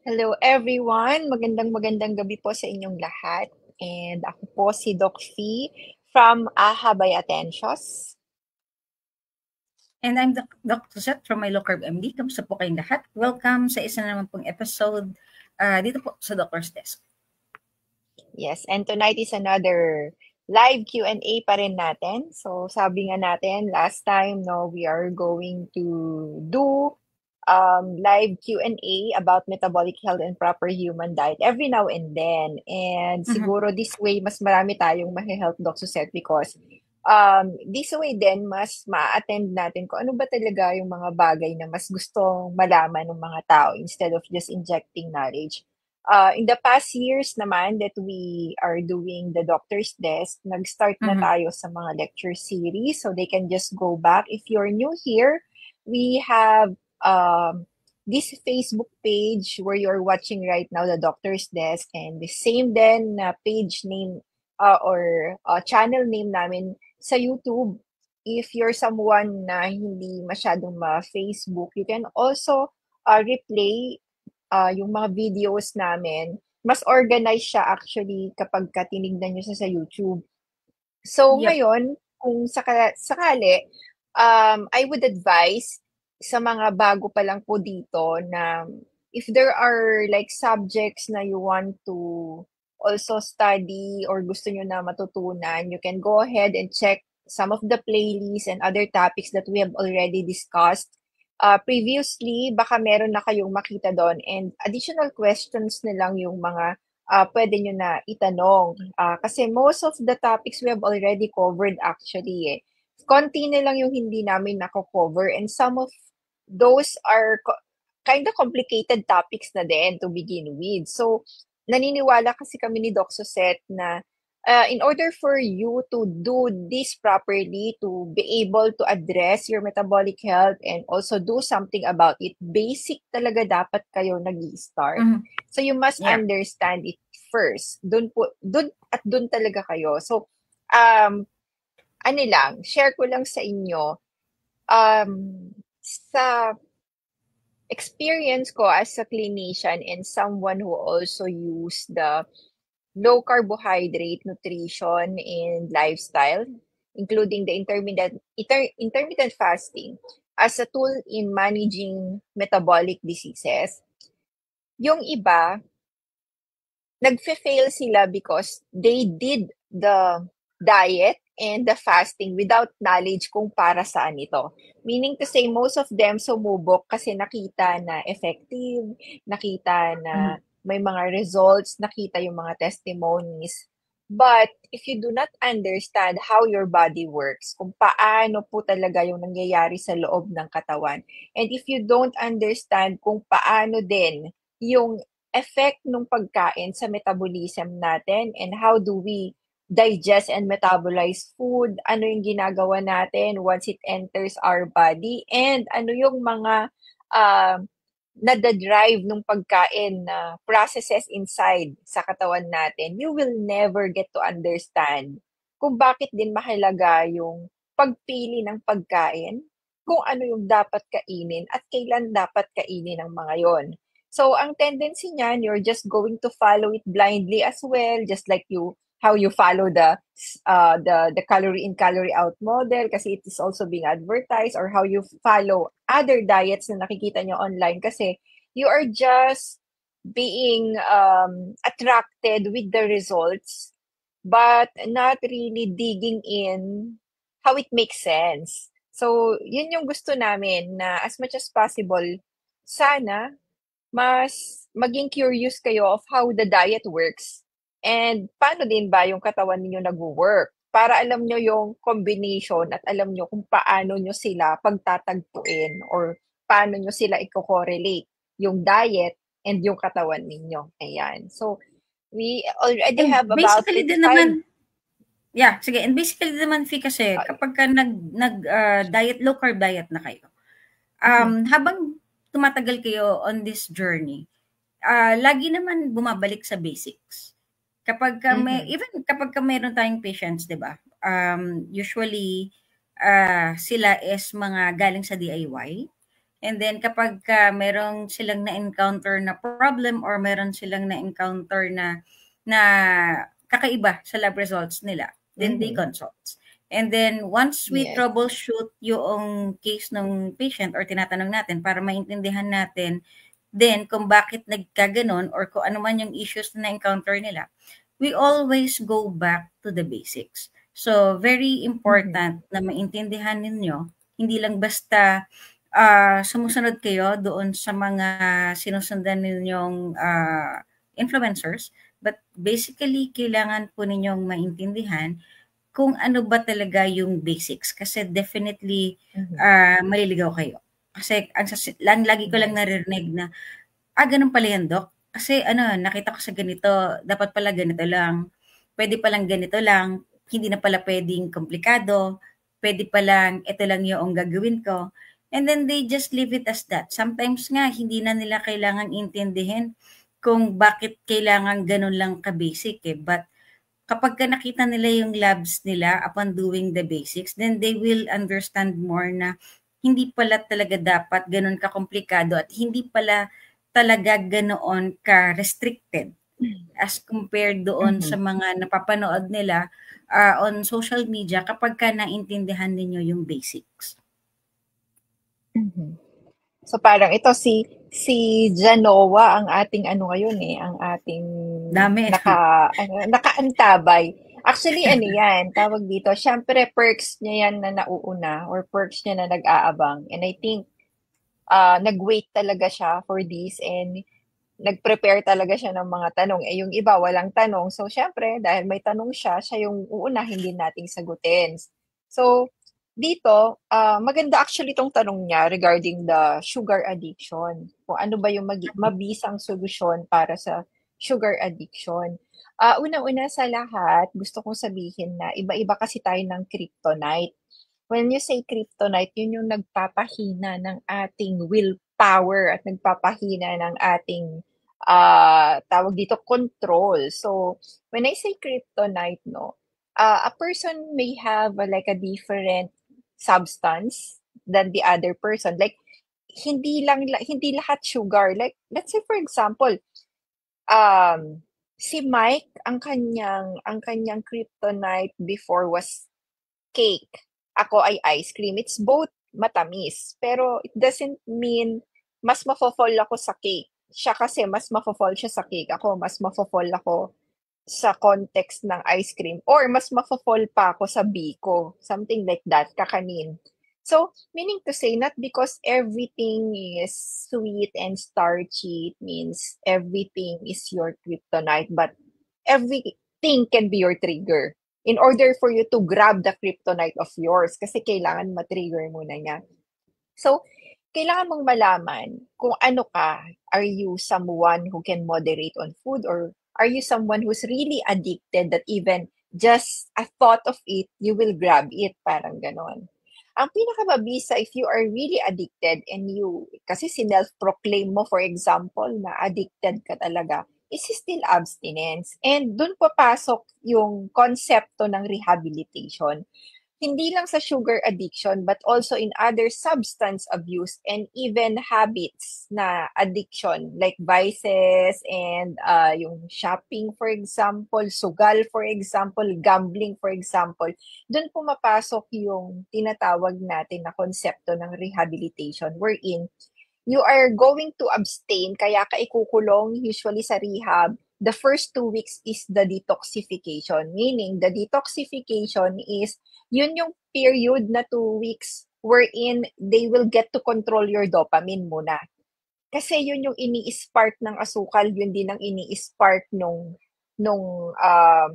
Hello everyone, magandang gabi po sa inyong lahat. And ako po si Doc Fee from AHA by Atentios. And I'm Dr. Seth from My Low Carb MD. Kamusta po kayong lahat? Welcome sa isa na naman pong episode dito po sa Doctor's Desk. Yes, and tonight is another live Q&A pa rin natin. So sabi nga natin last time, no, we are going to do live Q&A about metabolic health and proper human diet every now and then. And siguro this way, mas marami tayong ma-help Doc Suset because this way din, mas ma-attend natin kung ano ba talaga yung mga bagay na mas gustong malaman ng mga tao instead of just injecting knowledge. In the past years naman that we are doing the doctor's desk, nag-start na tayo sa mga lecture series so they can just go back. If you're new here, we have this Facebook page where you're watching right now, the doctor's desk, and the same then na page name or channel name namin sa YouTube. If you're someone na hindi masyadong ma-Facebook, you can also replay yung mga videos namin. Mas organized siya actually kapag tinignan nyo sa YouTube. So Yep. ngayon, kung sakali, I would advise sa mga bago pa lang po dito na if there are like subjects na you want to also study or gusto nyo na matutunan, you can go ahead and check some of the playlists and other topics that we have already discussed previously. Baka meron na kayong makita doon and additional questions na lang yung mga pwede nyo na itanong. Kasi most of the topics we have already covered actually eh. Konti na lang yung hindi namin nako-cover and some of those are kind of complicated topics na din to begin with. So, naniniwala kasi kami ni Doc Suset na in order for you to do this properly, to be able to address your metabolic health and also do something about it, basic talaga dapat kayo nag-start. So you must Yeah. understand it first. Dun talaga kayo. So share ko lang sa inyo sa experience ko as a clinician and someone who also use the low carbohydrate nutrition and lifestyle, including the intermittent fasting as a tool in managing metabolic diseases. Yung iba, nagfe-fail sila because they did the diet and the fasting without knowledge kung para saan ito. Meaning to say, most of them sumubok kasi nakita na effective, nakita na may mga results, nakita yung mga testimonies. But if you do not understand how your body works, kung paano po talaga yung nangyayari sa loob ng katawan, and if you don't understand kung paano din yung effect ng pagkain sa metabolism natin and how do we digest and metabolize food, ano yung ginagawa natin once it enters our body, and ano yung mga uh, nadadrive ng pagkain na processes inside sa katawan natin, you will never get to understand kung bakit din mahalaga yung pagpili ng pagkain, kung ano yung dapat kainin at kailan dapat kainin ng mga yon. So, ang tendency niyan, you're just going to follow it blindly as well, just like how you follow the calorie in calorie out model kasi it is also being advertised, or how you follow other diets na nakikita nyo online kasi you are just being attracted with the results but not really digging in how it makes sense. So, yun yung gusto namin na as much as possible, sana mas maging curious kayo of how the diet works and paano din ba yung katawan ninyo nag-work para alam nyo yung combination at alam nyo kung paano nyo sila pagtatagpuin or paano nyo sila i-correlate yung diet and yung katawan ninyo. Ayan. So, we already And have about basically din 85. naman, sige. And basically din naman, Fi, kasi kapag ka diet, low carb diet na kayo, habang tumatagal kayo on this journey, lagi naman bumabalik sa basics. Kapag even kapag meron tayong patients, 'di ba? Usually sila is mga galing sa DIY. And then kapag merong silang na-encounter na problem or meron silang na-encounter na kakaiba sa lab results nila, then they Mhm. consult. And then once we Yes. troubleshoot yung case ng patient or tinatanong natin para maintindihan natin then kung bakit nagkaganon or kung ano man yung issues na na-encounter nila, we always go back to the basics. So, very Mhm. important na maintindihan ninyo, hindi lang basta sumusunod kayo doon sa mga sinusundan ninyong influencers, but basically kailangan po ninyong maintindihan kung ano ba talaga yung basics kasi definitely Mhm. maliligaw kayo. Kasi lang lagi ko lang Yes. naririnig na, gano'n pala 'yan Dok. Kasi ano, nakita ko sa ganito, dapat pala ganito lang, puwede palang ganito lang, hindi na pala puwedeng komplikado, puwede palang ito lang yung gagawin ko. And then they just leave it as that. Sometimes nga hindi na nila kailangang intindihin kung bakit kailangan gano'n lang ka-basic, eh. But kapagka nakita nila yung labs nila upon doing the basics, then they will understand more na hindi pala talaga dapat gano'n kakomplikado at hindi pala talaga ganoon ka-restricted as compared doon sa Mhm. mga napapanood nila on social media kapagka naintindihan ninyo yung basics. Mhm. So parang ito si Janoa ang ating ano ngayon ang ating Dami. nakaantabay. Actually ano 'yan, tawag dito, siyempre perks niya 'yan na nauuna or perks niya na nag-aabang. And I think nag-wait talaga siya for this and nag-prepare talaga siya ng mga tanong. Eh, yung iba walang tanong. So, siyempre, dahil may tanong siya, siya yung uunahin din nating sagutin. So, dito, maganda actually itong tanong niya regarding the sugar addiction. Kung ano ba yung mabisang solusyon para sa sugar addiction. Una-una sa lahat, gusto kong sabihin na iba-iba kasi tayo ng kryptonite. When you say kryptonite, yun yung nagpapahina ng ating willpower at nagpapahina ng ating tawag dito, control. So, when I say kryptonite, no, a person may have like a different substance than the other person. Like, hindi lahat sugar. Like, let's say for example, si Mike, ang kanyang kryptonite before was cake. Ako ay ice cream. It's both matamis. Pero it doesn't mean mas mafo-fall ako sa cake. Siya kasi mas mafo-fall siya sa cake. Ako mas mafo-fall ako sa context ng ice cream. Or mas mafo-fall pa ako sa biko. Something like that, kakanin. So, meaning to say, not because everything is sweet and starchy, it means everything is your kryptonite, but everything can be your trigger in order for you to grab the kryptonite of yours kasi kailangan ma-trigger muna niya. So, kailangan mong malaman kung ano ka. Are you someone who can moderate on food or are you someone who's really addicted that even just a thought of it, you will grab it, parang ganon. Ang pinakamabisa if you are really addicted and kasi sinelf-proclaim mo for example na addicted ka talaga, is still abstinence. And dun papasok yung konsepto ng rehabilitation hindi lang sa sugar addiction but also in other substance abuse and even habits na addiction like vices and yung shopping for example, sugal for example, gambling for example. Doon pumapasok yung tinatawag natin na konsepto ng rehabilitation wherein you are going to abstain, kaya ka ikukulong usually sa rehab, the first 2 weeks is the detoxification. Meaning, the detoxification is, yun yung period na 2 weeks wherein they will get to control your dopamine muna. Kasi yun yung ini-spark ng asukal, yun din ang ini-spark nung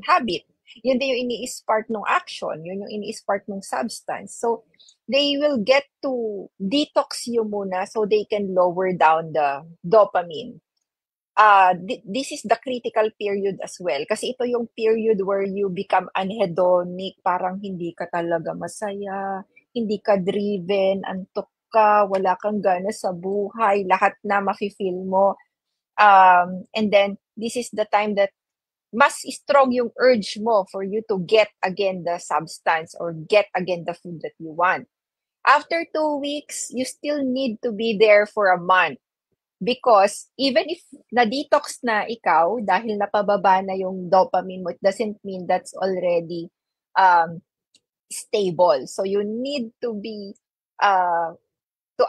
habit. Yun din yung ini-spark nung action, yun yung ini-spark nung substance. So, they will get to detox you muna so they can lower down the dopamine. This is the critical period as well. Kasi ito yung period where you become anhedonic, parang hindi ka talaga masaya, hindi ka driven, antok ka, wala kang gana sa buhay, lahat na mafe-feel mo. And then, this is the time that mas strong yung urge mo for you to get again the substance or get again the food that you want. After 2 weeks, you still need to be there for a month. Because even if na-detox na ikaw dahil napababa na yung dopamine mo, it doesn't mean that's already um, stable. So you need to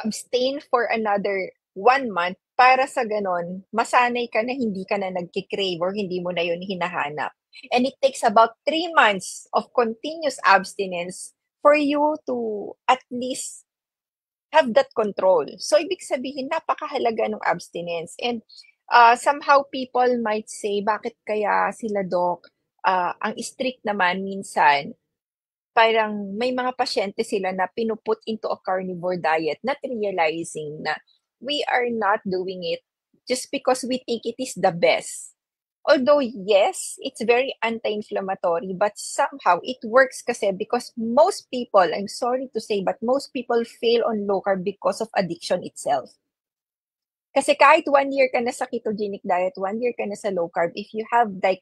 abstain for another 1 month para sa ganon, masanay ka na hindi ka na nagkikrave or hindi mo na yun hinahanap. And it takes about 3 months of continuous abstinence for you to at least have that control. So, ibig sabihin, napakahalaga ng abstinence. And somehow people might say, bakit kaya sila, Doc, ang strict naman minsan, parang may mga pasyente sila na pinuput into a carnivore diet, not realizing na we are not doing it just because we think it is the best. Although, yes, it's very anti-inflammatory, but somehow it works kasi because most people, I'm sorry to say, but most people fail on low carb because of addiction itself. Kasi kahit 1 year ka na sa ketogenic diet, 1 year ka na sa low carb, if you have like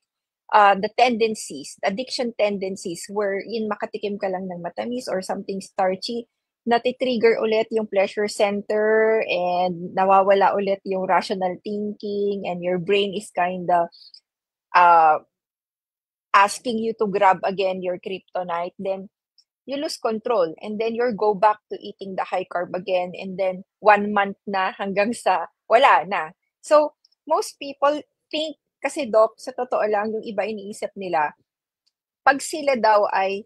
the tendencies, addiction tendencies, wherein makatikim ka lang ng matamis or something starchy, natitrigger ulit yung pleasure center and nawawala ulit yung rational thinking and your brain is kinda uh, asking you to grab again your kryptonite, then you lose control and then you go back to eating the high carb again and then 1 month na hanggang sa wala na. So, most people think, kasi Doc, sa totoo lang, yung iba iniisip nila, pag sila daw ay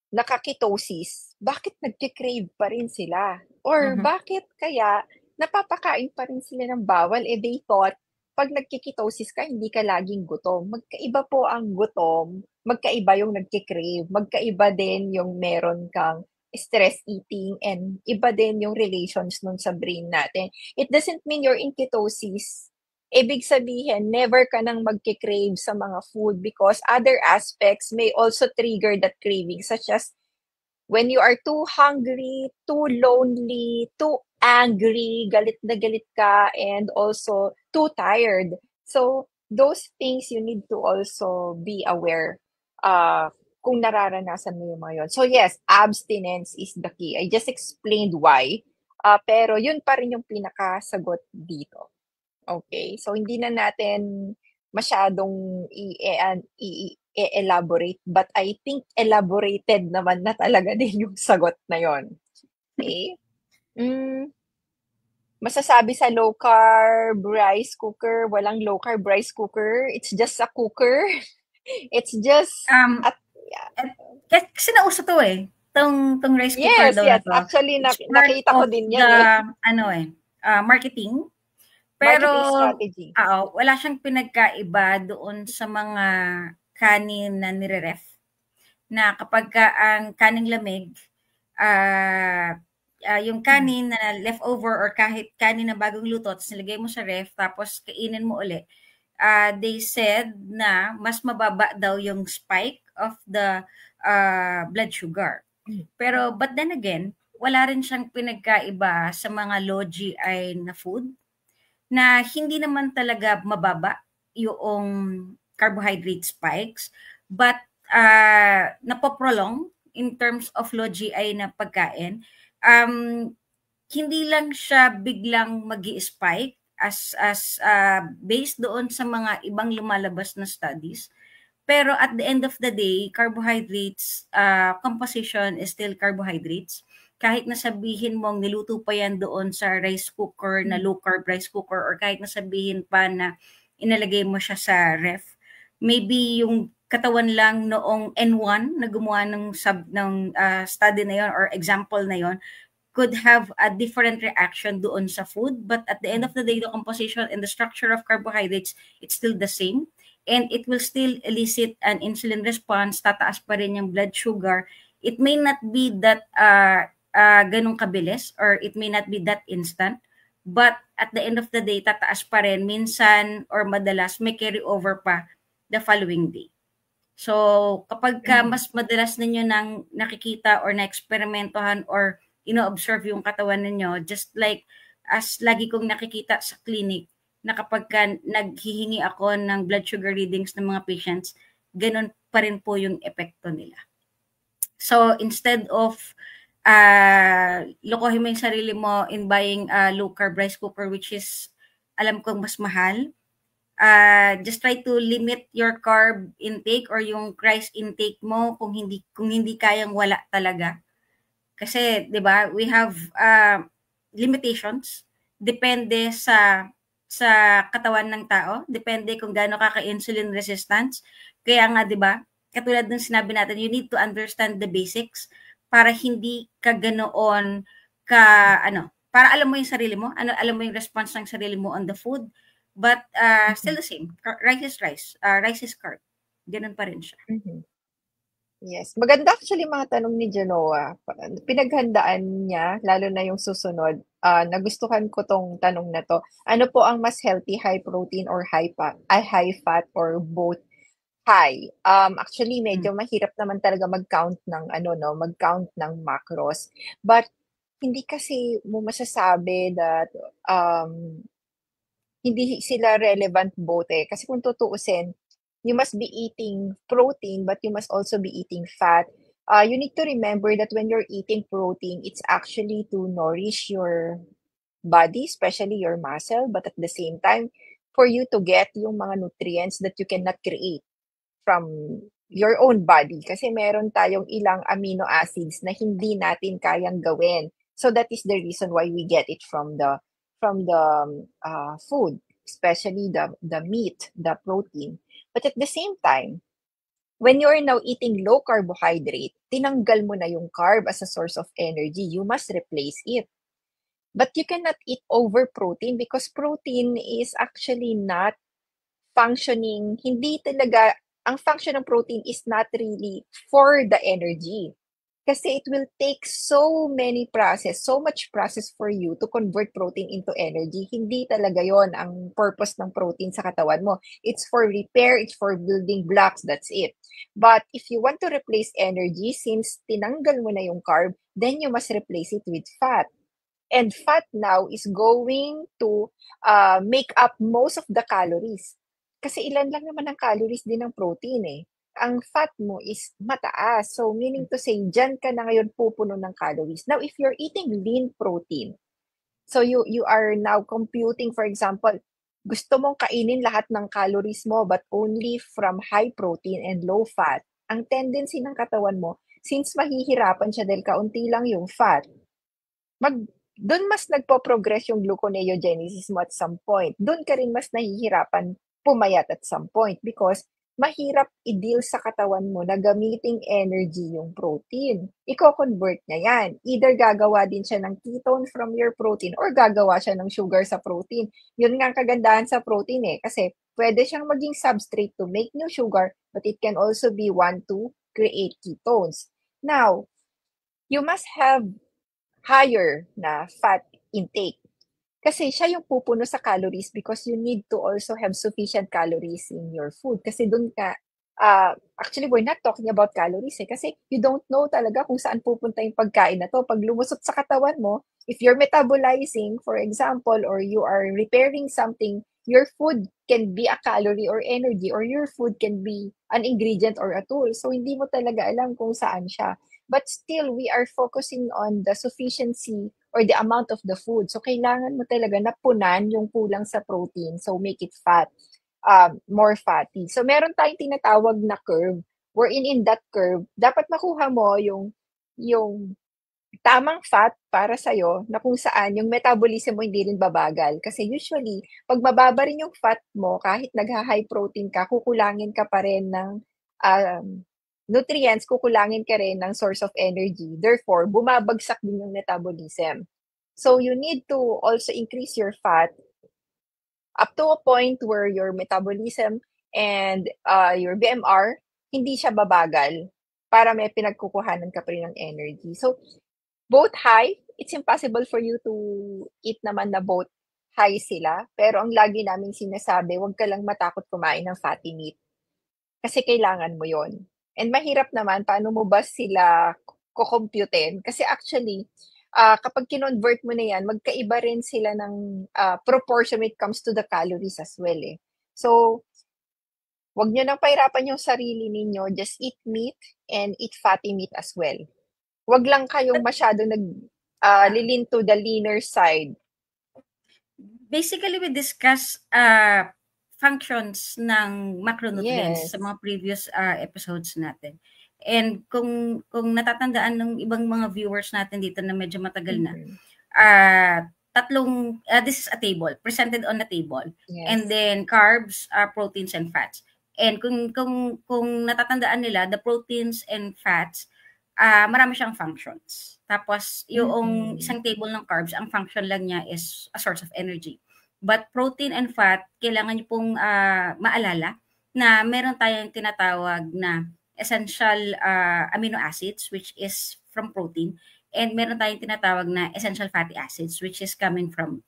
nakaketosis, bakit nagkikrave pa rin sila? Or bakit kaya napapakain pa rin sila ng bawal? They thought, pag nagkiketosis ka, hindi ka laging gutom. Magkaiba po ang gutom, magkaiba yung nagkikrave, magkaiba din yung meron kang stress eating, and iba din yung relations nun sa brain natin. It doesn't mean you're in ketosis. Ibig sabihin, never ka nang magkikrave sa mga food because other aspects may also trigger that craving, such as when you are too hungry, too lonely, too angry, galit na galit ka, and also too tired. So, those things you need to also be aware kung nararanasan mo yung mga yun. So, yes, abstinence is the key. I just explained why. Pero yun pa rin yung pinakasagot dito. Okay, so hindi na natin masyadong i-elaborate, but I think elaborated naman na talaga din yung sagot na yon. Okay? Masasabi sa low carb rice cooker, walang low carb rice cooker. It's just a cooker. It's just Kasi nauso to eh. Tong rice cooker yes, daw yes. na to. Actually, It's nakita ko part din of yan marketing. Pero, marketing strategy. wala siyang pinagkaiba doon sa mga kanin na nire-ref. Na kapag ang kaning lamig, yung kanin na leftover or kahit kanin na bagong luto, tapos nilagay mo sa ref, tapos kainin mo uli, they said na mas mababa daw yung spike of the blood sugar. Pero, but then again, wala rin siyang pinagkaiba sa mga low GI na food na hindi naman talaga mababa yung carbohydrate spikes, but napoprolong in terms of low GI na pagkain. Hindi lang siya biglang magi-spike as based doon sa mga ibang lumalabas na studies. Pero at the end of the day, carbohydrates, composition is still carbohydrates. Kahit na sabihin mong niluto pa yan doon sa rice cooker na low carb rice cooker, or kahit na sabihin pa na inalagay mo siya sa ref, maybe yung katawan lang noong N1 na gumawa ng study na yon or example na yon could have a different reaction doon sa food, but at the end of the day, the composition and the structure of carbohydrates, it's still the same, and it will still elicit an insulin response, tataas pa rin yung blood sugar. It may not be that ganun kabilis, or it may not be that instant, but at the end of the day, tataas pa rin. Minsan or madalas may carry over pa the following day. So, kapag mas madalas ninyo nang nakikita or na-eksperimentohan or ino-observe yung katawan ninyo, just like as lagi kong nakikita sa clinic, na kapag naghihingi ako ng blood sugar readings ng mga patients, ganun pa rin po yung epekto nila. So, instead of lokohin mo yung sarili mo in buying a low carb rice cooker which is alam kong mas mahal. Just try to limit your carb intake or yung rice intake mo kung hindi kayang wala talaga. Kasi 'di ba, we have limitations depende sa katawan ng tao, depende kung gaano ka ka-insulin resistance. Kaya nga 'di ba, katulad ng sinabi natin, you need to understand the basics para hindi ka ganoon ka ano, para alam mo yung sarili mo, alam mo yung response ng sarili mo on the food, but still Mhm. the same. Rice is rice, rice is carb. Gano'n pa rin siya. Mhm. Yes. Maganda actually mga tanong ni Genoa. Pinaghandaan niya, lalo na yung susunod. Nagustuhan ko tong tanong na to. Ano po ang mas healthy, high protein or high fat or both high? Actually, Hmm. medyo mahirap naman talaga mag-count ng ano, no, mag-count ng macros. But hindi kasi mo masasabi that hindi sila relevant both eh. Kasi kung tutuusin, you must be eating protein, but you must also be eating fat. You need to remember that when you're eating protein, it's actually to nourish your body, especially your muscle, but at the same time, for you to get yung mga nutrients that you cannot create from your own body. Kasi meron tayong ilang amino acids na hindi natin kayang gawin. So that is the reason why we get it from the food, especially the meat, the protein. But at the same time, when you're now eating low carbohydrate, tinanggal mo na yung carb as a source of energy. You must replace it. But you cannot eat over protein because protein is actually not functioning, hindi talaga, ang function ng protein is not really for the energy. Kasi it will take so much process for you to convert protein into energy. Hindi talaga yon ang purpose ng protein sa katawan mo. It's for repair, it's for building blocks, that's it. But if you want to replace energy, since tinanggal mo na yung carb, then you must replace it with fat. And fat now is going to make up most of the calories. Kasi ilan lang naman ang calories din ng protein eh. Ang fat mo is mataas. So meaning to say, dyan ka na ngayon pupuno ng calories. Now, if you're eating lean protein, so you are now computing, for example, gusto mong kainin lahat ng calories mo but only from high protein and low fat. Ang tendency ng katawan mo, since mahihirapan siya dahil kaunti lang yung fat, mag dun mas nagpo-progress yung gluconeogenesis mo at some point. Dun ka rin mas nahihirapan pumayat at some point because mahirap i-deal sa katawan mo na gamiting energy yung protein. Iko-convert niya yan. Either gagawa din siya ng ketone from your protein or gagawa siya ng sugar sa protein. Yun nga ang kagandahan sa protein eh. Kasi pwede siyang maging substrate to make new sugar, but it can also be one to create ketones. Now, you must have higher na fat intake. Kasi siya yung pupuno sa calories because you need to also have sufficient calories in your food. Kasi dun ka, actually, we're not talking about calories eh. Kasi you don't know talaga kung saan pupunta yung pagkain na to. Pag lumusot sa katawan mo, if you're metabolizing, for example, or you are repairing something, your food can be a calorie or energy, or your food can be an ingredient or a tool. So, hindi mo talaga alam kung saan siya. But still, we are focusing on the sufficiency or the amount of the food. So, kailangan mo talaga napunan yung kulang sa protein. So, make it fat, more fatty. So, meron tayong tinatawag na curve, wherein in that curve, dapat makuha mo yung tamang fat para sa'yo na kung saan yung metabolism mo hindi rin babagal. Kasi usually, pag mababa rin yung fat mo, kahit nagha-high protein ka, kukulangin ka pa rin ng nutrients, kukulangin ka rin ng source of energy. Therefore, bumabagsak din yung metabolism. So, you need to also increase your fat up to a point where your metabolism and your BMR, hindi siya babagal para may pinagkukuhanan ka pa rin ng energy. So, both high, it's impossible for you to eat naman na both high sila. Pero ang lagi naming sinasabi, huwag ka lang matakot kumain ng fatty meat. Kasi kailangan mo yon. And mahirap naman, paano mo ba sila kukomputin? Kasi actually, kapag kinonvert mo na yan, magkaiba rin sila ng proportion when it comes to the calories as well eh. So, wag nyo nang pahirapan yung sarili ninyo. Just eat meat and eat fatty meat as well. Wag lang kayong masyado lilin to the leaner side. Basically, we discuss functions ng macronutrients sa Yes. mga previous episodes natin. And kung natatandaan ng ibang mga viewers natin dito na medyo matagal na, Mhm. this is a table, presented on a table. And Yes. then carbs, proteins, and fats. And kung natatandaan nila, the proteins and fats, marami siyang functions. Tapos, yung Mhm. isang table ng carbs, ang function lang niya is a source of energy. But protein and fat, kailangan niyo pong maalala na meron tayong tinatawag na essential amino acids, which is from protein, and meron tayong tinatawag na essential fatty acids, which is coming from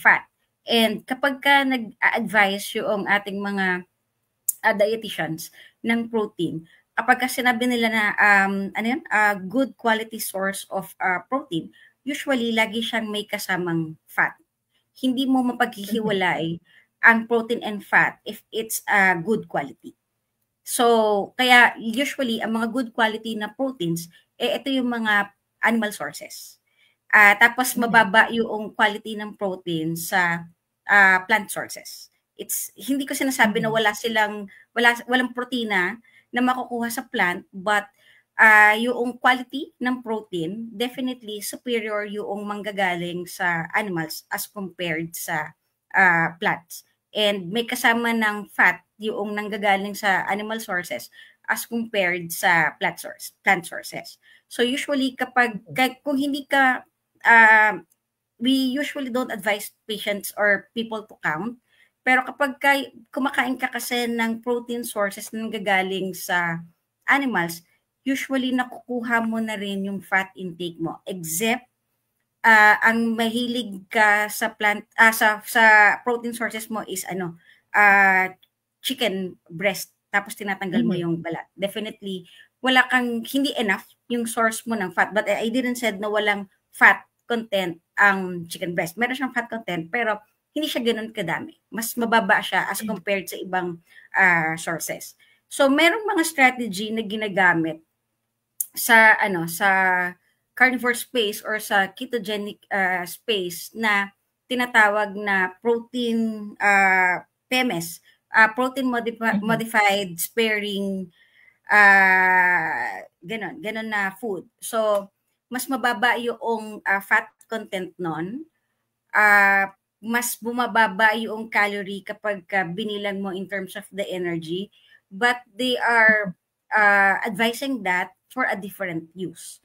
fat. And kapag ka nag-advise yung ating mga dietitians ng protein, kapag ka sinabi nila na good quality source of protein, usually lagi siyang may kasamang fat. Hindi mo Mhm. mapaghihiwalay ang protein and fat if it's good quality. So, kaya usually ang mga good quality na proteins, ito yung mga animal sources. Tapos Mhm. mababa yung quality ng protein sa plant sources. Hindi ko sinasabi na Mhm. walang protina na makukuha sa plant, but yung quality ng protein definitely superior yung manggagaling sa animals as compared sa plants. And may kasama ng fat yung nanggagaling sa animal sources as compared sa plant sources. So usually Mhm. kung hindi ka we usually don't advise patients or people to count. Pero kumakain ka kasi ng protein sources na nanggagaling sa animals, usually nakukuha mo na rin yung fat intake mo. Except, ang mahilig ka sa sa protein sources mo is chicken breast, tapos tinatanggal mo Mhm. yung balat. Definitely, hindi enough yung source mo ng fat. But I didn't said na walang fat content ang chicken breast. Meron siyang fat content, pero hindi siya ganoon kadami. Mas mababa siya as compared sa ibang sources. So, merong mga strategy na ginagamit sa carnivore space or sa ketogenic space na tinatawag na protein PMS, Mhm. modified sparing ganon na food. So, mas mababa yung fat content nun. Mas bumababa yung calorie kapag binilang mo in terms of the energy. But they are advising that for a different use.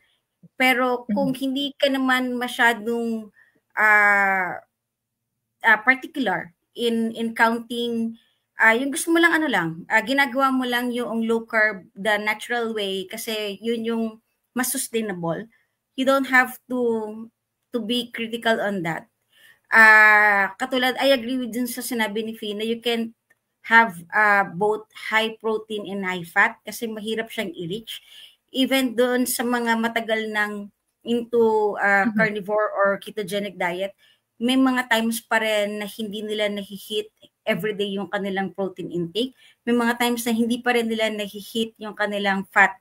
Pero kung Mhm. hindi ka naman masyadong ah, particular in counting, yung gusto mo lang ginagawa mo lang yung low carb the natural way kasi yun yung mas sustainable. You don't have to be critical on that. Katulad, I agree with dun sa sinabi ni Fee na you can have both high protein and high fat kasi mahirap siyang i-reach. Even doon sa mga matagal ng into Mhm. carnivore or ketogenic diet, may mga times pa rin na hindi nila nahi-hit everyday yung kanilang protein intake. May mga times na hindi pa rin nila nahi-hit yung kanilang fat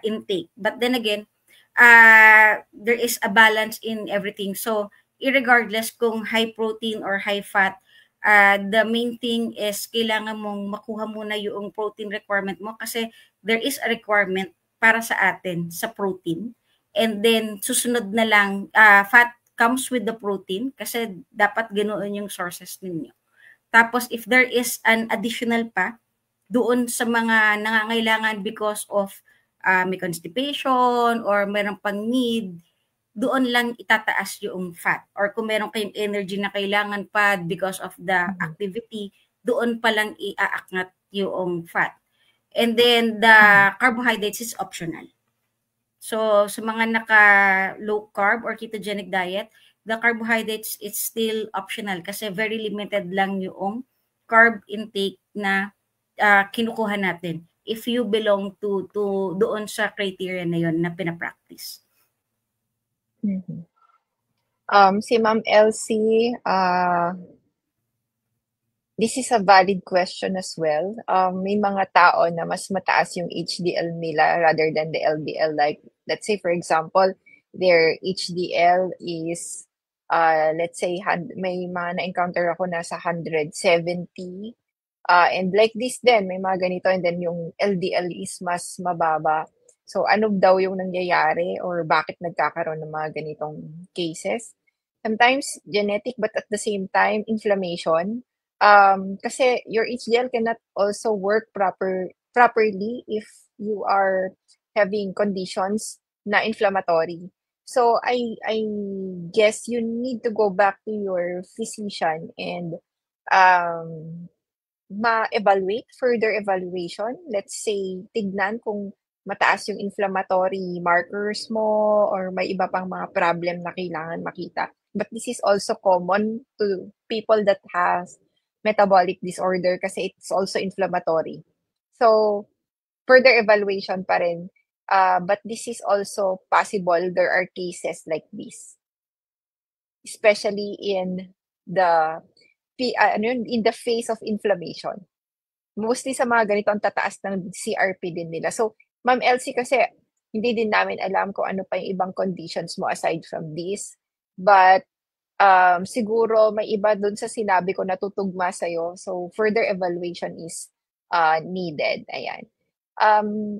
intake. But then again, there is a balance in everything. So, irregardless kung high protein or high fat, the main thing is kailangan mong makuha muna yung protein requirement mo kasi there is a requirement para sa atin sa protein. And then, susunod na lang, fat comes with the protein kasi dapat ganoon yung sources ninyo. Tapos, if there is an additional pa, doon sa mga nangangailangan because of may constipation or meron pang need, doon lang itataas yung fat. Or kung meron kayong energy na kailangan pa because of the Mhm. activity, doon pa lang iaaknat yung fat. And then the Mhm. carbohydrates is optional. So sa mga naka low carb or ketogenic diet, the carbohydrates is still optional kasi very limited lang yung carb intake na kinukuha natin if you belong to doon sa criteria na yon na pina-practice. Mhm. Si Ma'am Elsie, this is a valid question as well. May mga tao na mas mataas yung HDL nila rather than the LDL, like Let's say, for example, their HDL is, let's say, may mga na-encounter ako nasa 170. And like this din, may mga ganito, and then yung LDL is mas mababa. So, ano daw yung nangyayari or bakit nagkakaroon ng mga ganitong cases? Sometimes genetic, but at the same time, inflammation. Kasi your HDL cannot also work properly if you are having conditions na inflammatory. So I guess you need to go back to your physician and um, ma-evaluate, further evaluation. Let's say, tignan kung mataas yung inflammatory markers mo or may iba pang mga problem na kailangan makita. But this is also common to people that has metabolic disorder kasi it's also inflammatory. So, further evaluation pa rin. But this is also possible. There are cases like this, especially in the in the face of inflammation. Mostly sa mga ganito ang tataas ng CRP din nila. So, Ma'am Elsie, kasi hindi din namin alam kung ano pa yung ibang conditions mo aside from this. But siguro may iba dun sa sinabi ko na tutugma sa'yo. So, further evaluation is needed. Ayan.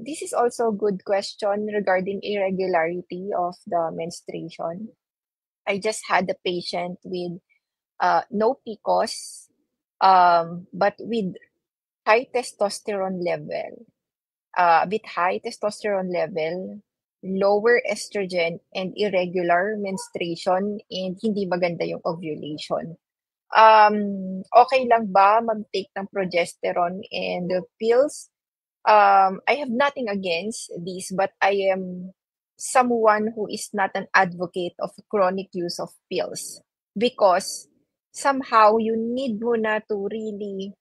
This is also a good question regarding irregularity of the menstruation. I just had a patient with no PCOS, but with high testosterone level, with high testosterone level, lower estrogen, and irregular menstruation, and hindi maganda yung ovulation. Okay lang ba mag-take ng progesterone and pills? I have nothing against this, but I am someone who is not an advocate of chronic use of pills because somehow you need muna to really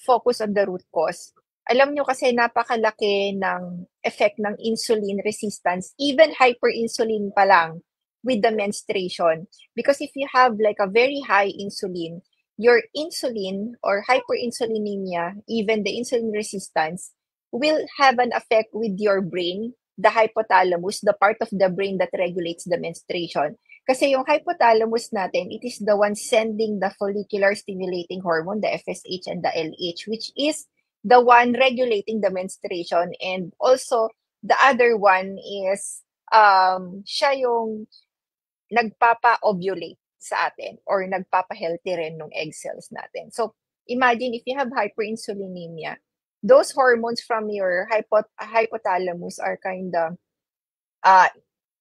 focus on the root cause. Alam nyo kasi napakalaki ng effect ng insulin resistance, even hyperinsulin pa lang with the menstruation. Because if you have like a very high insulin, your insulin or hyperinsulinemia, even the insulin resistance, will have an effect with your brain, the hypothalamus, the part of the brain that regulates the menstruation. Kasi yung hypothalamus natin, it is the one sending the follicular stimulating hormone, the FSH and the LH, which is the one regulating the menstruation. And also, the other one is, siya yung nagpapa-ovulate sa atin or nagpapa-healthy rin ng egg cells natin. So, imagine if you have hyperinsulinemia, those hormones from your hypothalamus are kind of uh,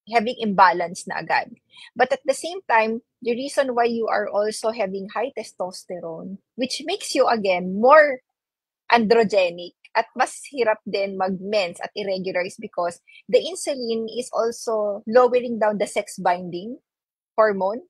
having imbalance na agad. But at the same time, the reason why you are also having high testosterone, which makes you again more androgenic at mas hirap din mag-mens at irregular is because the insulin is also lowering down the sex binding hormone,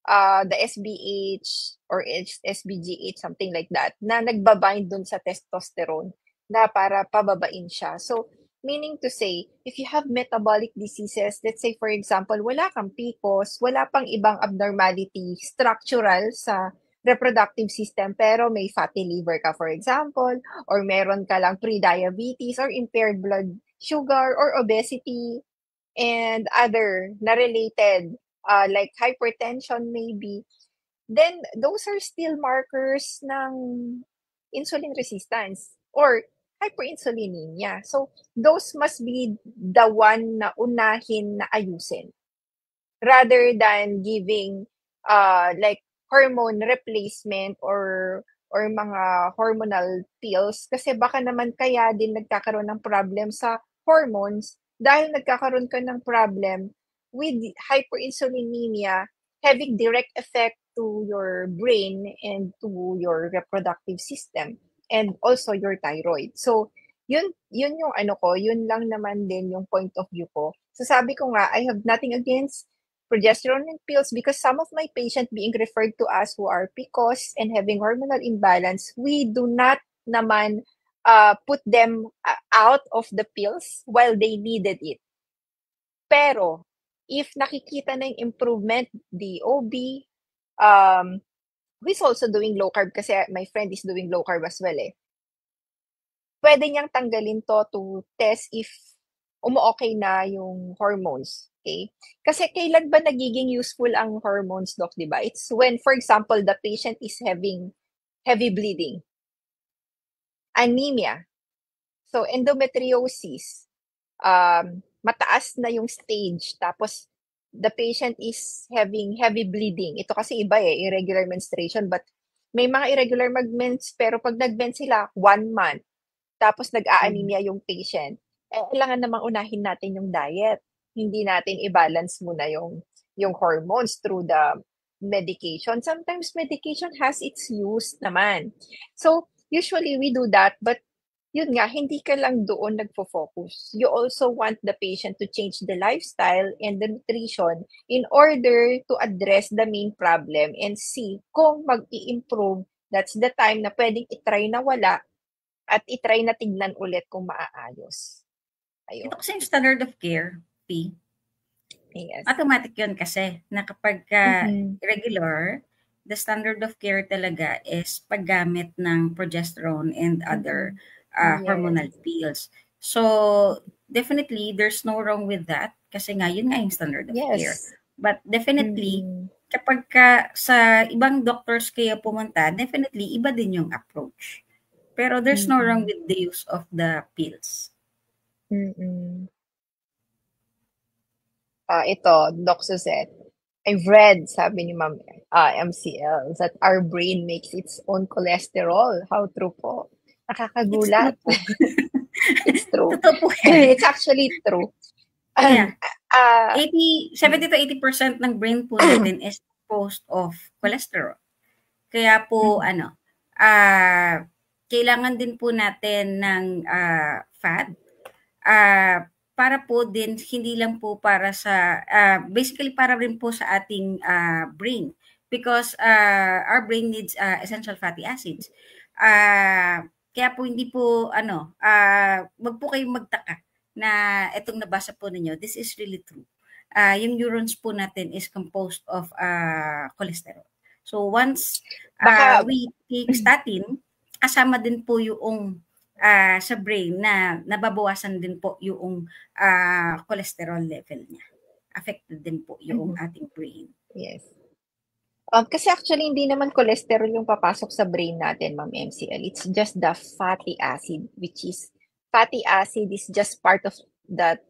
the SBH or SBGH, something like that, na nagbabind dun sa testosterone na para pababain siya. So, meaning to say, if you have metabolic diseases, let's say for example, wala kang PCOS, wala pang ibang abnormality structural sa reproductive system, pero may fatty liver ka for example, or meron ka lang pre-diabetes or impaired blood sugar or obesity, and other na related, like hypertension maybe, then those are still markers ng insulin resistance or hyperinsulinemia. So, those must be the one na unahin na ayusin rather than giving like hormone replacement or mga hormonal pills kasi baka naman kaya din nagkakaroon ng problem sa hormones dahil nagkakaroon ka ng problem with hyperinsulinemia having direct effect to your brain and to your reproductive system and also your thyroid. So, yun yung ano ko, yun lang naman din yung point of view ko. So sabi ko nga, I have nothing against progesterone and pills because some of my patients being referred to us who are PCOS and having hormonal imbalance, we do not naman put them out of the pills while they needed it. Pero, if nakikita na yung improvement, the OB, who is also doing low carb kasi my friend is doing low carb as well eh. Pwede niyang tanggalin to test if umu-okey na yung hormones, okay? Kasi kailan ba nagiging useful ang hormones, Doc, 'di ba? It's when, for example, the patient is having heavy bleeding, anemia, so endometriosis, mataas na yung stage tapos the patient is having heavy bleeding. Ito kasi iba, irregular menstruation, but may mga irregular mag-mens pero 'pag nag-mens sila 1 month tapos Mhm. nag-a-anemia yung patient, kailangan namang unahin natin yung diet. Hindi natin i-balance muna yung hormones through the medication. Sometimes medication has its use naman. So, usually we do that, but yun nga, hindi ka lang doon nagfo-focus. You also want the patient to change the lifestyle and the nutrition in order to address the main problem and see kung mag-i-improve. That's the time na pwedeng i-try na wala at i-try na tignan ulit kung maaayos. Ito Ayun. kasi yung standard of care, P. Yes. Automatic yun kasi na kapagka Mm. irregular, the standard of care talaga is paggamit ng progesterone and other Mm. Yes. hormonal pills. So, definitely, there's no wrong with that kasi nga, yun nga yung standard of care. Yes. But definitely, Mm. kapag ka sa ibang doctors kayo pumunta, definitely, iba din yung approach. Pero there's no wrong Mm. with the use of the pills. Mm. Ito, Doc Suzette. I've read, sabi ni Ma'am MCL, that our brain makes its own cholesterol. How true po? It's true Nakakagulat. po. It's true. Totoo po yan. It's actually true. Yeah. Ah, 70 to 80% ng brain po natin is composed of cholesterol. Kaya po mhm. ano, kailangan din po natin ng fat para po din hindi lang po para sa basically para rin po sa ating brain because our brain needs essential fatty acids. Kaya po hindi po ano, wag po kayong magtaka na itong nabasa po ninyo, this is really true. Yung neurons po natin is composed of cholesterol. So once Baka, we take statin, kasama din po yung sa brain na nababawasan din po yung cholesterol level niya. Affected din po yung mhm, ating brain. yes. Kasi actually hindi naman cholesterol yung papasok sa brain natin, Ma'am MCL. It's just the fatty acid, which is fatty acid is just part of the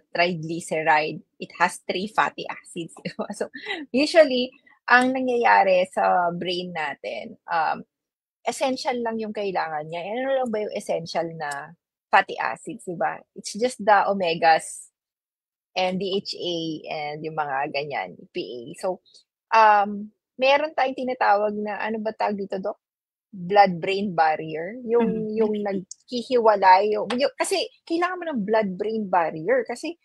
triglyceride. It has three fatty acids. So usually, ang nangyayari sa brain natin, essential lang yung kailangan niya. Ano lang ba yung essential na fatty acids, di ba? It's just the omegas and DHA and yung mga ganyan, PA. So, meron tayong tinatawag na ano ba tawag dito, Dok? Blood-brain barrier, yung BPP. naghihiwalay yung kasi kailangan mo ng blood-brain barrier kasi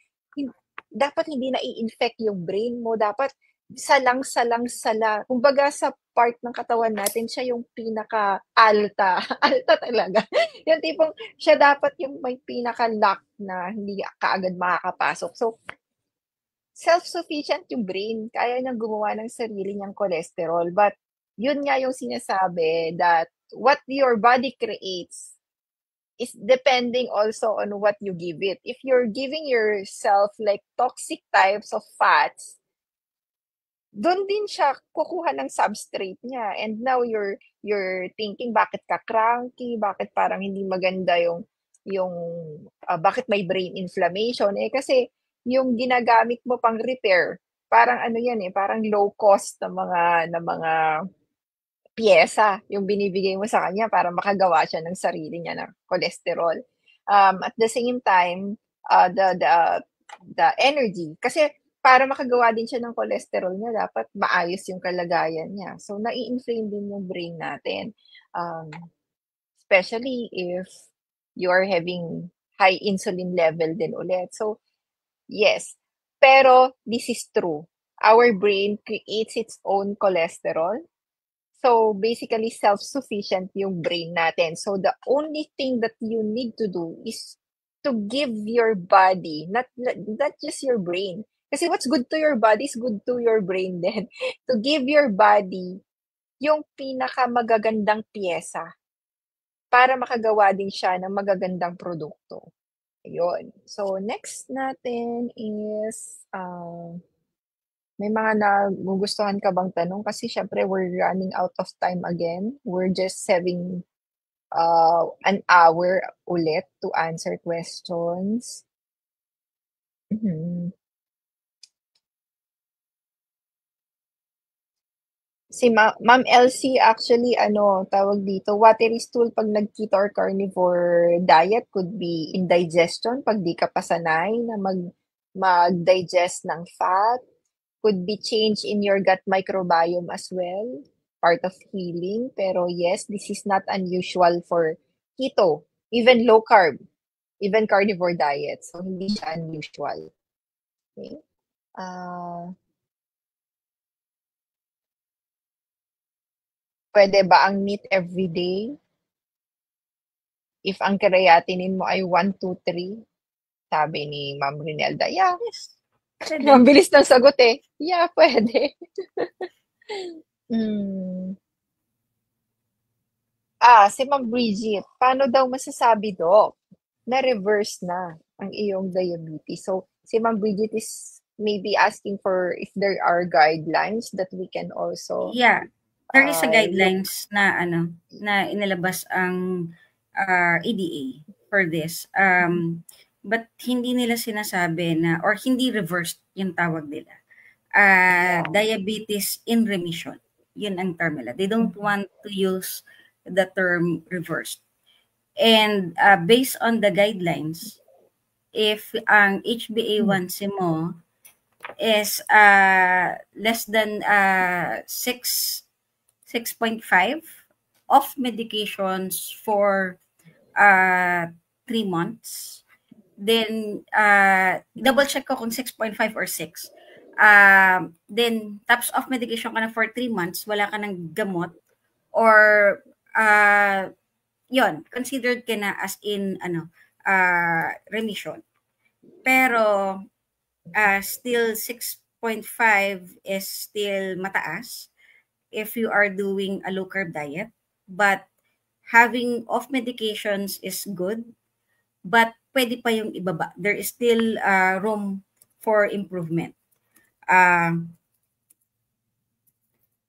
dapat hindi nai-infect yung brain mo, dapat salang-salang-sala. Kumbaga sa part ng katawan natin, siya yung pinaka-alta, alta talaga. Yung tipong siya dapat yung may pinaka-lock na hindi kaagad makakapasok. So, self-sufficient yung brain. Kaya niyang gumawa ng sarili niyang cholesterol. But, yun nga yung sinasabi that what your body creates is depending also on what you give it. If you're giving yourself like toxic types of fats, doon din siya kukuha ng substrate niya. And now you're thinking bakit ka cranky, bakit parang hindi maganda yung bakit may brain inflammation kasi yung ginagamit mo pang repair, parang ano yan parang low cost ng mga piyesa yung binibigay mo sa kanya para makagawa siya ng sarili niya ng cholesterol. At the same time, the energy kasi para makagawa din siya ng cholesterol niya dapat maayos yung kalagayan niya. So nai-inflame din yung brain natin. Um, Especially if you are having high insulin level din ulit. So yes, pero this is true. Our brain creates its own cholesterol. So, basically, self-sufficient yung brain natin. So, the only thing that you need to do is to give your body, not just your brain. Kasi what's good to your body is good to your brain then. To give your body yung pinakamagagandang piyesa para makagawa din siya ng magagandang produkto. Ayun. So, next natin is, may mga nagugustuhan ka bang tanong? Kasi syempre we're running out of time again. We're just having an hour ulit to answer questions. Mhm. Si Ma'am Elsie, actually, tawag dito, watery stool pag nag-keto or carnivore diet could be indigestion pag di ka pa sanay na mag-digest ng fat. Could be change in your gut microbiome as well, part of healing. Pero yes, this is not unusual for keto, even low carb, even carnivore diet. So, hindi siya unusual. Okay? Ah, pwede ba ang meat everyday? If ang creatinine mo ay 1, 2, 3, sabi ni Ma'am Rinelda, yeah, Yes, pwede. mabilis ng sagot eh. Yeah, pwede. Hmm. Si Ma'am Bridget, paano daw masasabi, Doc, na reverse na ang iyong diabetes? So, si Ma'am Bridget is maybe asking for if there are guidelines that we can also Yeah, there is a look. guidelines na ano na inilabas ang ADA for this. But hindi nila sinasabi na or hindi reversed yung tawag nila. Diabetes in remission. Yun ang term nila. They don't want to use the term reversed. And based on the guidelines, if ang HbA1c mo is less than 6.5 of medications for 3 months, then double check ko kung 6.5 or 6. Then tapos off medication ka na for 3 months, wala ka ng gamot or yon considered ka na as in remission. Pero still 6.5 is still mataas if you are doing a low carb diet, but having off medications is good, but pwede pa yung ibaba. There is still room for improvement.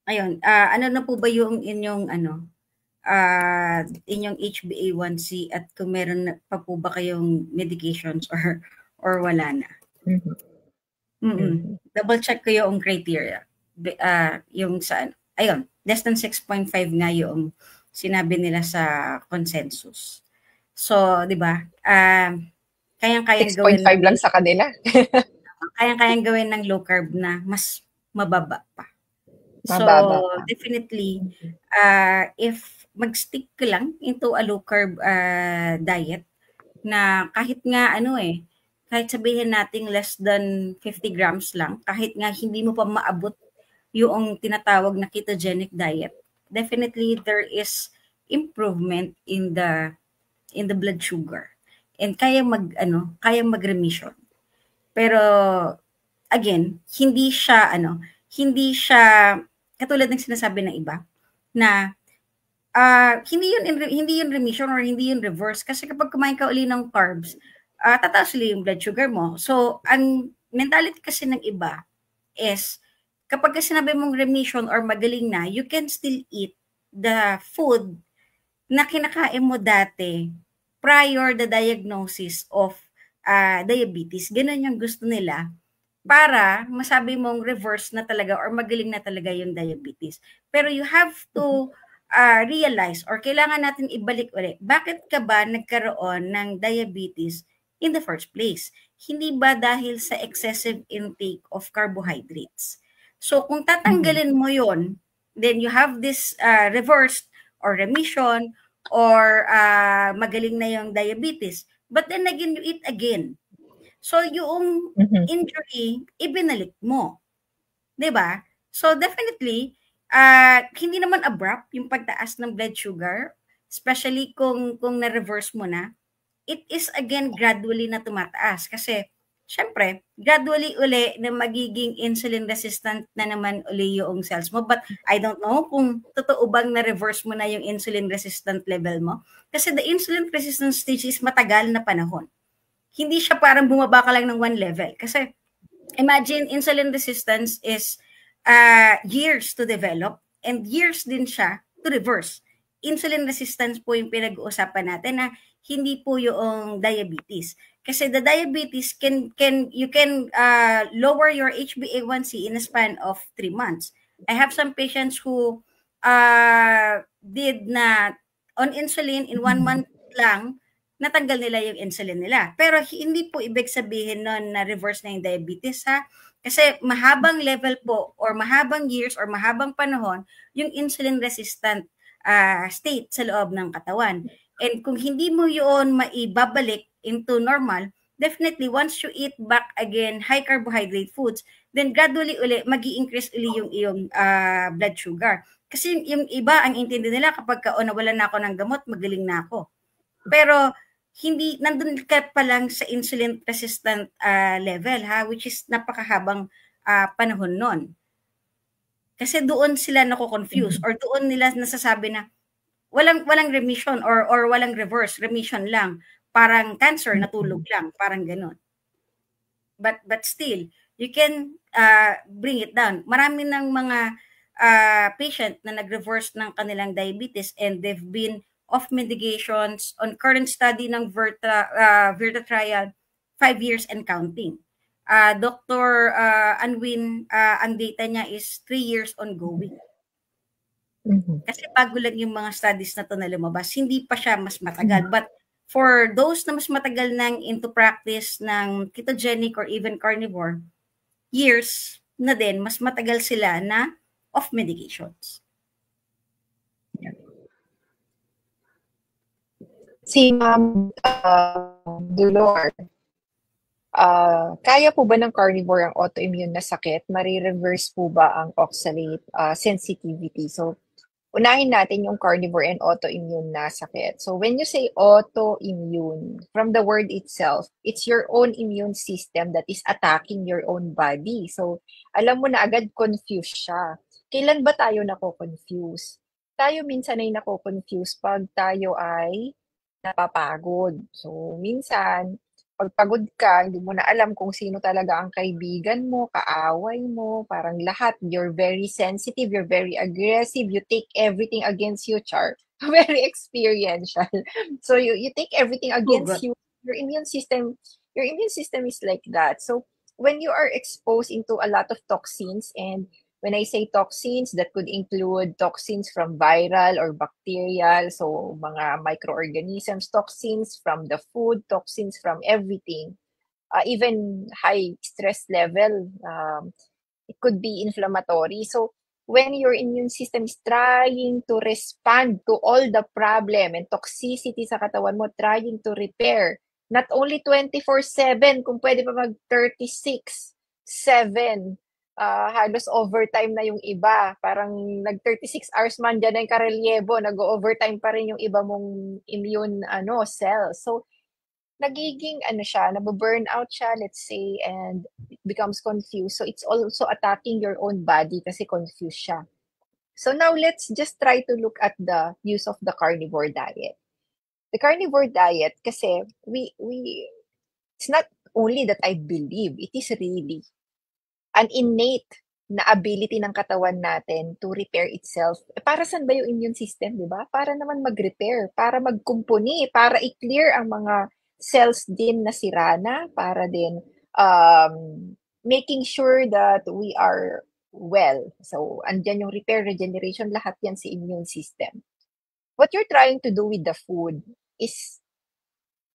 Ayun, ano na po ba yung inyong inyong HbA1c at kung meron pa po ba kayong medications or wala na? Double check ko yung criteria. Yung saan. Ayun, less than 6.5 nga yung sinabi nila sa consensus. So, 'di ba? Kayang-kayang gawin 6.5 lang sa kanila. kayang-kayang gawin ng low carb na mas mababa pa. So, Mababa pa. definitely if mag-stick ka lang into a low carb diet na kahit nga kahit sabihin nating less than 50 grams lang, kahit nga hindi mo pa maabot yung tinatawag na ketogenic diet, definitely there is improvement in the blood sugar and kayang mag-remission. Pero again, hindi siya katulad ng sinasabi ng iba na hindi yun remission or hindi yun reverse kasi kapag kumain ka uli ng carbs, tataas ulit yung blood sugar mo. So, ang mentality kasi ng iba is kapag sinabi mong remission or magaling na, you can still eat the food na kinakain mo dati prior the diagnosis of diabetes. Ganun yung gusto nila para masabi mong reverse na talaga or magaling na talaga yung diabetes. Pero you have to realize or kailangan natin ibalik ulit, bakit ka ba nagkaroon ng diabetes in the first place? Hindi ba dahil sa excessive intake of carbohydrates? So kung tatanggalin mo yon, then you have this reversed or remission or magaling na yung diabetes. But then again, you eat again. So yung injury, ibinalik mo. 'Di ba? So definitely, hindi naman abrupt yung pagtaas ng blood sugar, especially kung na-reverse mo na. It is again gradually na tumataas kasi syempre, gradually uli na magiging insulin resistant na naman uli yung cells mo. But I don't know kung totoo bang na-reverse mo na yung insulin resistant level mo. Kasi the insulin resistant stage is matagal na panahon. hindi siya parang bumaba ka lang ng one level. Kasi imagine, insulin resistance is years to develop and years din siya to reverse. Insulin resistance po yung pinag-uusapan natin na hindi po yung diabetes. Kasi the diabetes you can lower your HbA1c in a span of 3 months. I have some patients who did na on insulin in 1 month lang, natanggal nila yung insulin nila. Pero hindi po ibig sabihin nun na reverse na yung diabetes, ha? Kasi mahabang level po or mahabang years or mahabang panahon yung insulin resistant state sa loob ng katawan. And kung hindi mo yun maibabalik into normal, definitely once you eat back again high carbohydrate foods, then gradually uli magi-increase uli yung iyong blood sugar. Kasi yung iba, ang intindi nila kapag nawalan na ako ng gamot, magaling na ako. Pero hindi, nandun ka pa lang sa insulin resistant level, ha, which is napakahabang panahon nun. Kasi doon sila nako-confuse or doon nila nasasabi na walang remission or walang reverse, remission lang. Parang cancer, natulog lang, parang ganun. But still, you can bring it down. Marami ng mga patient na nag-reverse ng kanilang diabetes and they've been off medications on current study ng Virta trial, 5 years and counting. Dr. Anwin, ang data niya is 3 years ongoing. Kasi bago lang yung mga studies na to na lumabas, hindi pa siya mas matagal. But for those na mas matagal nang into practice ng ketogenic or even carnivore, years na din, mas matagal sila na off medications. Si Ma'am Dolor, kaya po ba ng carnivore ang autoimmune na sakit? Mari-reverse po ba ang oxalate sensitivity? So, unahin natin yung carnivore and autoimmune na sakit. So, when you say autoimmune, from the word itself, it's your own immune system that is attacking your own body. So, alam mo na agad, confused siya. Kailan ba tayo nako-confuse? Tayo minsan ay nako-confuse pag tayo ay napapagod. So, minsan, pag pagod ka, hindi mo na alam kung sino talaga ang kaibigan mo, kaaway mo, parang lahat. You're very sensitive, you're very aggressive, you take everything against you, Char. Very experiential. So, you take everything against you. Your immune system is like that. So, when you are exposed into a lot of toxins, and when I say toxins, that could include toxins from viral or bacterial, so mga microorganisms, toxins from the food, toxins from everything, even high stress level, it could be inflammatory. So when your immune system is trying to respond to all the problem and toxicity sa katawan mo, trying to repair, not only 24/7, kung pwede pa mag 36/7, halos overtime na yung iba. Parang nag 36 hours man dyan ang karelyebo, nag-overtime pa rin yung iba mong immune cells. So, nagiging siya, nabu-burn out siya, let's say, and it becomes confused. So, it's also attacking your own body kasi confused siya. So, now let's just try to look at the use of the carnivore diet. The carnivore diet, kasi it's not only that I believe, it is really an innate na ability ng katawan natin to repair itself. Para saan ba yung immune system, di ba? Para naman mag-repair, para magkumpuni, para i-clear ang mga cells din na sira na, para din making sure that we are well. So, andyan yung repair, regeneration, lahat yan sa immune system. What you're trying to do with the food is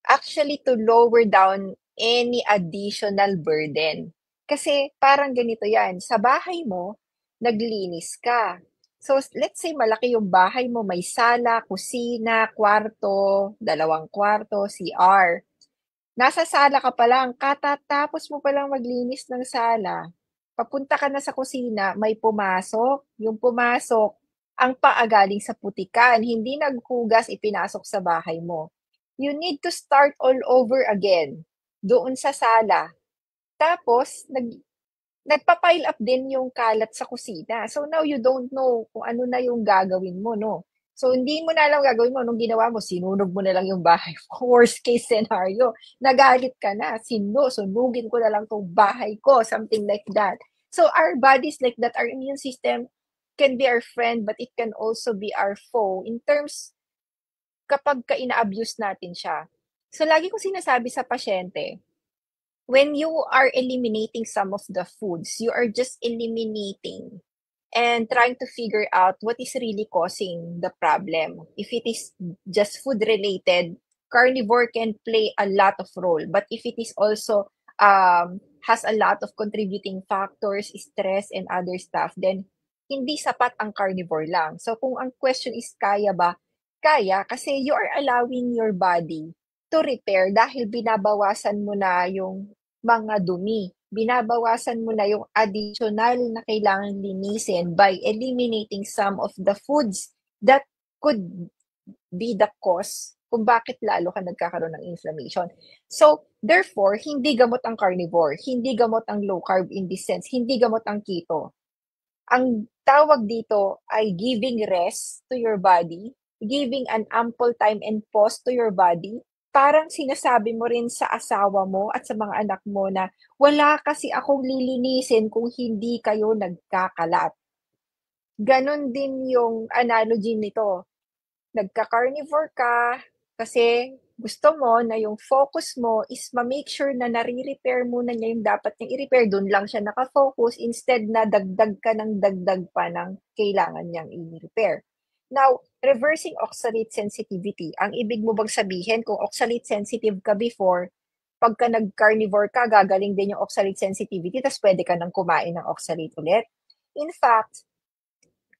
actually to lower down any additional burden. Kasi parang ganito yan, sa bahay mo, naglinis ka. So, let's say malaki yung bahay mo, may sala, kusina, kwarto, 2 kwarto, CR. Nasa sala ka pa lang, katatapos mo pa lang maglinis ng sala. Papunta ka na sa kusina, may pumasok. Yung pumasok, ang paa galing sa putikan, hindi naghugas, ipinasok sa bahay mo. You need to start all over again doon sa sala. Tapos, nagpa-pile up din yung kalat sa kusina. So now you don't know kung ano na yung gagawin mo, no? So, hindi mo na alam gagawin mo. Nung ginawa mo, sinunog mo na lang yung bahay mo. Worst case scenario, nagalit ka na. Sunugin ko na lang tong bahay ko. Something like that. So, our bodies like that, our immune system can be our friend, but it can also be our foe in terms kapag ka ina-abuse natin siya. So, lagi kong sinasabi sa pasyente, when you are eliminating some of the foods, you are just eliminating and trying to figure out what is really causing the problem. If it is just food related, carnivore can play a lot of role. But if it is also has a lot of contributing factors, stress and other stuff, then hindi sapat ang carnivore lang. So kung ang question is kaya ba? Kaya kasi you are allowing your body to repair dahil binabawasan mo na yung mga dumi. Binabawasan mo na yung additional na kailangan linisin by eliminating some of the foods that could be the cause kung bakit lalo ka nagkakaroon ng inflammation. So, therefore, hindi gamot ang carnivore, hindi gamot ang low carb in this sense, hindi gamot ang keto. Ang tawag dito ay giving rest to your body, giving an ample time and pause to your body. Parang sinasabi mo rin sa asawa mo at sa mga anak mo na wala kasi akong lilinisin kung hindi kayo nagkakalat. Ganon din yung analogy nito. Nagka-carnivore ka kasi gusto mo na yung focus mo is ma-make sure na nare-repair muna niya yung dapat niyang i-repair. Doon lang siya nakafocus instead na dagdag ka ng dagdag pa ng kailangan niyang i-repair. Now, reversing oxalate sensitivity. Ang ibig mo bang sabihin kung oxalate sensitive ka before, pagka nag-carnivore ka, gagaling din yung oxalate sensitivity, tapos pwede ka nang kumain ng oxalate ulit? In fact,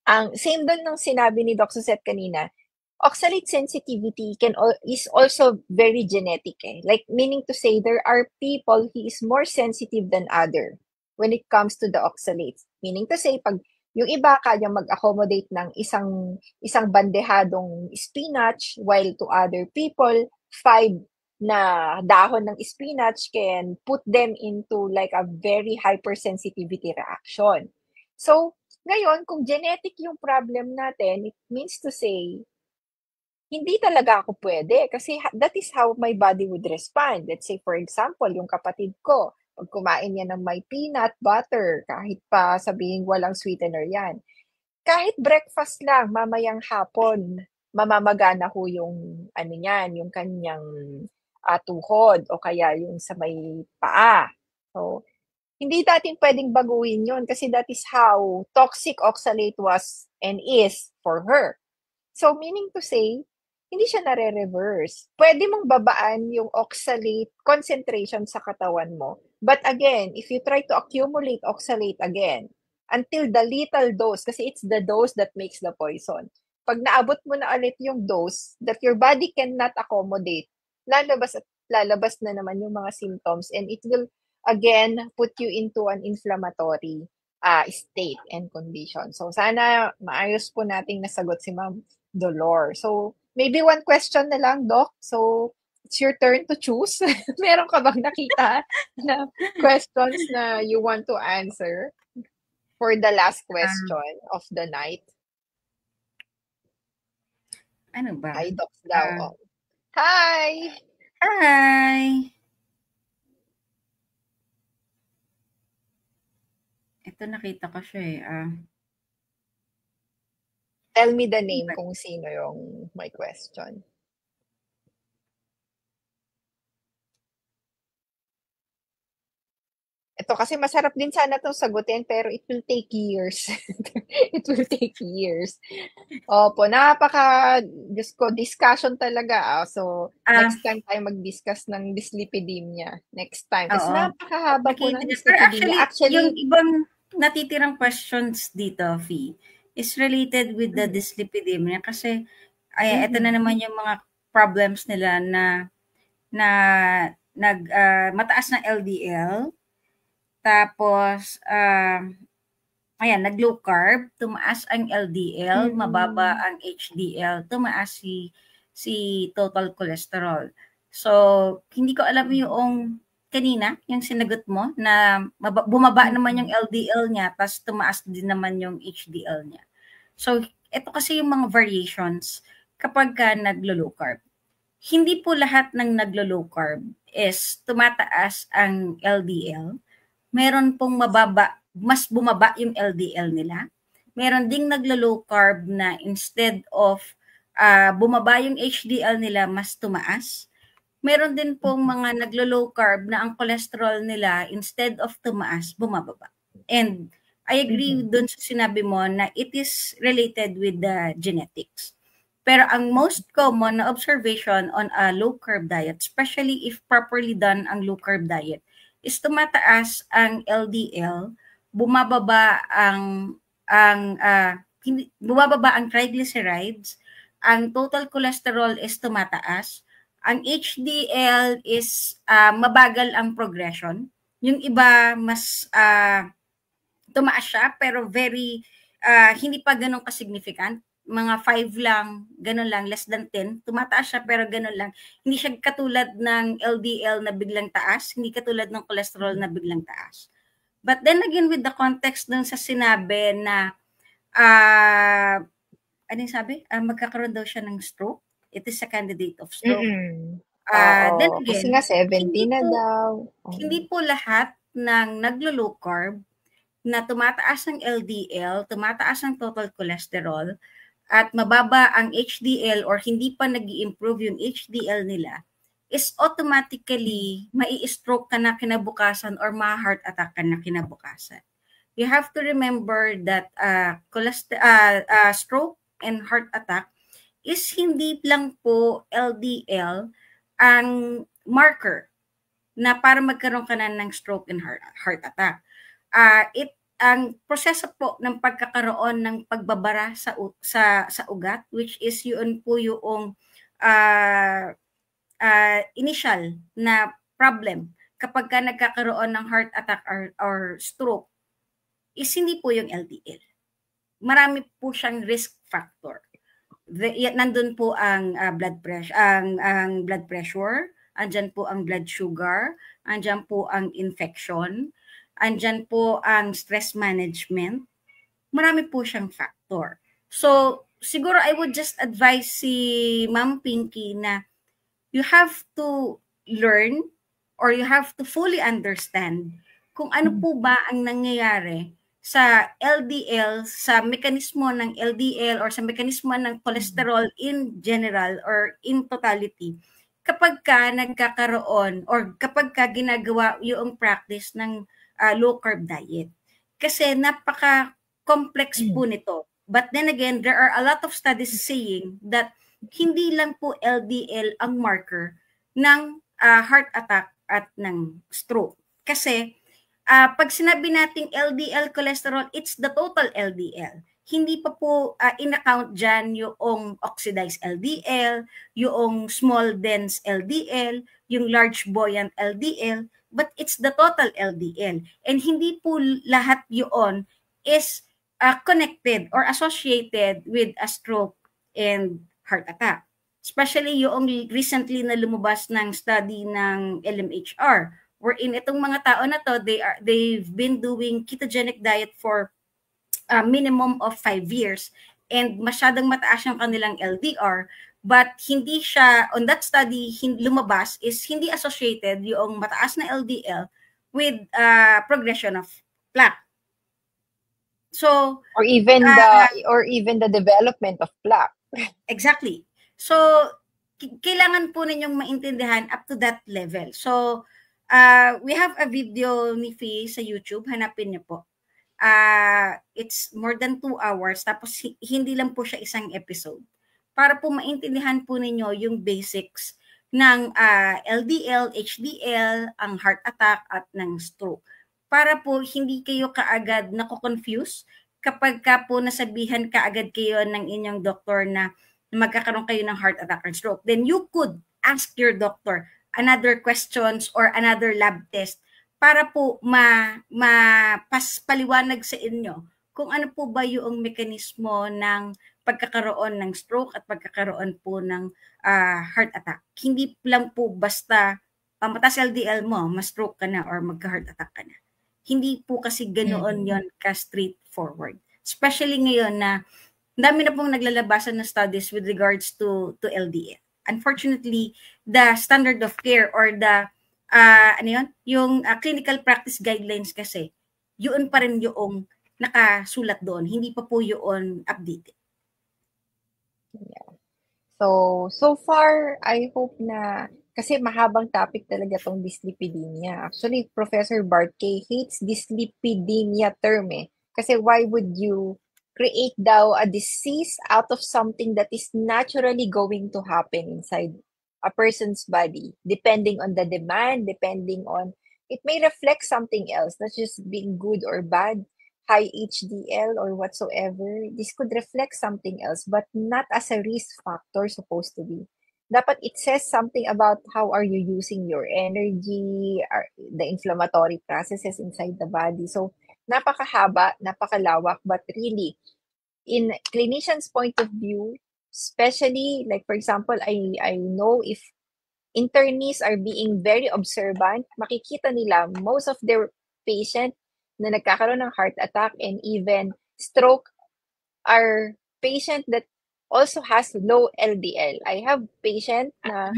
ang same doon ng sinabi ni Doc Suzette kanina, oxalate sensitivity is also very genetic eh. Like meaning to say there are people who is more sensitive than other when it comes to the oxalates. Meaning to say pag yung iba kaya mag-accommodate ng isang bandehadong spinach while to other people 5 na dahon ng spinach can put them into like a very hypersensitivity reaction. So, ngayon, kung genetic yung problem natin, it means to say hindi talaga ako pwede kasi that is how my body would respond. Let's say, for example, yung kapatid ko, pag kumain niya ng may peanut butter, kahit pa sabihin walang sweetener yan, kahit breakfast lang, mamayang hapon, mamamagana ho yung, ano niyan, yung kanyang tuhod o kaya yung sa may paa. So, hindi natin pwedeng baguhin yun kasi that is how toxic oxalate was and is for her. So, meaning to say, hindi siya nare-reverse. Pwede mong babaan yung oxalate concentration sa katawan mo. But again, if you try to accumulate oxalate again, until the lethal dose, kasi it's the dose that makes the poison. Pag naabot mo na ulit yung dose that your body cannot accommodate, lalabas at lalabas na naman yung mga symptoms and it will again put you into an inflammatory state and condition. So, sana maayos po nating nasagot si Ma'am Dolor. So, maybe one question na lang, Doc. So, it's your turn to choose. Meron ka bang nakita na questions na you want to answer for the last question of the night? Ano ba? Hi, Doc daw. Hi! Hi! Ito nakita ko siya eh. Tell me the name kung sino yung my question. Ito kasi masarap din sana itong sagutin pero it will take years. It will take years. Opo, Diyos ko, discussion talaga. So, next time tayo mag-discuss ng dyslipidemia. Next time. Kasi napakahaba po ng dyslipidemia. Actually, yung ibang natitirang questions dito, Fee, is related with the dyslipidemia kasi ito na naman yung mga problems nila na mataas na LDL. Tapos, ayan, nag-low carb, tumaas ang LDL, mababa ang HDL, tumaas si total cholesterol. So, hindi ko alam yung kanina, yung sinagot mo, na bumaba naman yung LDL niya, tapos tumaas din naman yung HDL niya. So, Ito kasi yung mga variations kapag ka naglo-low carb. Hindi po lahat ng naglo-low carb is tumataas ang LDL. Meron pong mas bumaba yung LDL nila. Meron ding naglo-low carb na instead of bumaba yung HDL nila, mas tumaas. Meron din pong mga naglo-low carb na ang cholesterol nila instead of tumaas, bumababa. And I agree dun sa sinabi mo na it is related with the genetics. Pero ang most common na observation on a low carb diet, especially if properly done ang low carb diet, is tumataas ang LDL, bumababa bumababa ang triglycerides, ang total cholesterol is tumataas, ang HDL is mabagal ang progression. Yung iba mas tumaas siya pero very hindi pa ganun ka-significant. Mga 5 lang, ganun lang, less than 10. Tumataas siya pero ganun lang. Hindi siya katulad ng LDL na biglang taas, hindi katulad ng cholesterol na biglang taas. But then again, with the context dun sa sinabi na ano yung sabi? Magkakaroon daw siya ng stroke. It is a candidate of stroke. Then Oo, kasi again, nga 70 na daw. hindi po lahat ng naglo-low carb na tumataas ang LDL, tumataas ang total cholesterol, at mababa ang HDL or hindi pa nag-i-improve yung HDL nila, is automatically mai-stroke ka na kinabukasan or ma-heart attack ka na kinabukasan. You have to remember that stroke and heart attack is hindi lang po LDL ang marker na para magkaroon ka na ng stroke and heart attack. Ang proseso po ng pagkakaroon ng pagbabara sa ugat, which is yun po yung initial na problem kapag ka nagkakaroon ng heart attack or stroke, is hindi po yung LDL. Marami po siyang risk factor. Nandun po ang blood pressure, ang blood pressure, andyan po ang blood sugar, andyan po ang infection, andyan po ang stress management. Marami po siyang factor. So, siguro I would just advise si Ma'am Pinky na you have to learn or you have to fully understand kung ano po ba ang nangyayari sa LDL, sa mekanismo ng LDL or sa mekanismo ng cholesterol in general or in totality kapag ka nagkakaroon or kapag ka ginagawa yung practice ng low carb diet. Kasi napaka-complex po nito. But then again, there are a lot of studies saying that hindi lang po LDL ang marker ng heart attack at ng stroke. Kasi pag sinabi nating LDL cholesterol, it's the total LDL. Hindi pa po in-account dyan yung oxidized LDL, yung small dense LDL, yung large buoyant LDL, but it's the total LDL. And hindi po lahat yun is connected or associated with a stroke and heart attack. Especially yung recently na lumabas ng study ng LMHR, wherein itong mga tao na to, they've been doing ketogenic diet for a minimum of 5 years and masyadong mataas yung kanilang LDR, but hindi siya, on that study, lumabas is hindi associated yung mataas na LDL with progression of plaque. So, or even the development of plaque. Exactly. So, kailangan po ninyong maintindihan up to that level. So, we have a video ni Fee sa YouTube. Hanapin niyo po. It's more than 2 hours. Tapos, hindi lang po siya isang episode. Para po maintindihan po ninyo yung basics ng LDL, HDL, ang heart attack, at ng stroke. Para po hindi kayo kaagad nako-confuse kapag ka po nasabihan kaagad kayo ng inyong doktor na magkakaroon kayo ng heart attack or stroke. Then you could ask your doctor another questions or another lab test para po paliwanag sa inyo kung ano po ba yung mekanismo ng pagkakaroon ng stroke at pagkakaroon po ng heart attack. Hindi lang po basta mataas LDL mo, ma-stroke ka na or magka-heart attack ka na. Hindi po kasi ganoon yon ka straightforward. Especially ngayon na dami na pong naglalabasan na studies with regards to LDL. Unfortunately, the standard of care or the ano yun, yung clinical practice guidelines kasi, yun pa rin yung nakasulat doon. Hindi pa po yun updated. Yeah. So far, I hope na, kasi mahabang topic talaga tong dyslipidemia. Actually, Professor Bartkay hates dyslipidemia term eh. Kasi why would you create daw a disease out of something that is naturally going to happen inside a person's body, depending on the demand, depending on, it may reflect something else, not just being good or bad, high HDL or whatsoever. This could reflect something else, but not as a risk factor supposed to be. Dapat it says something about how are you using your energy, the inflammatory processes inside the body. So, napakahaba, napakalawak, but really, in clinician's point of view, especially like for example, I know if internees are being very observant, makikita nila most of their patient na nagkakaroon ng heart attack and even stroke are patient that also has low LDL. I have patient na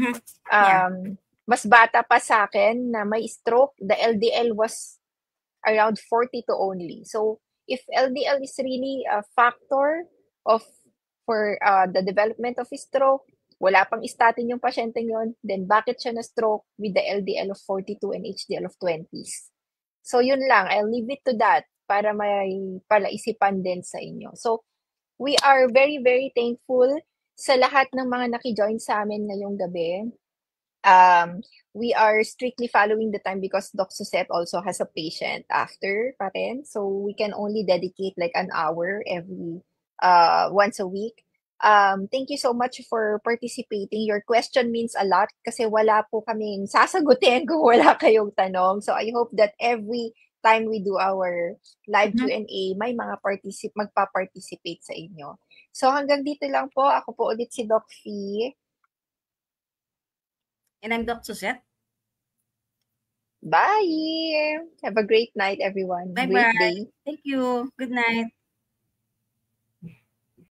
Yeah. mas bata pa sa akin na may stroke, the LDL was around 42 only. So if LDL is really a factor of for the development of stroke, wala pang statin yung pasyente yon, then bakit siya na-stroke with the LDL of 42 and HDL of 20s? So yun lang, I'll leave it to that para may palaisipan din sa inyo. So we are very, very thankful sa lahat ng mga naki-join sa amin ngayong gabi. We are strictly following the time because Doc Suzette also has a patient after pa rin. So we can only dedicate like an hour every once a week. Thank you so much for participating. Your question means a lot kasi wala po kaming sasagutin kung wala kayong tanong. So I hope that every time we do our live Q&A, may mga magpa-participate sa inyo. So hanggang dito lang po. Ako po ulit si Doc Fee. And I'm Doc Suzette. Bye! Have a great night, everyone. Bye-bye. Great day. Thank you. Good night.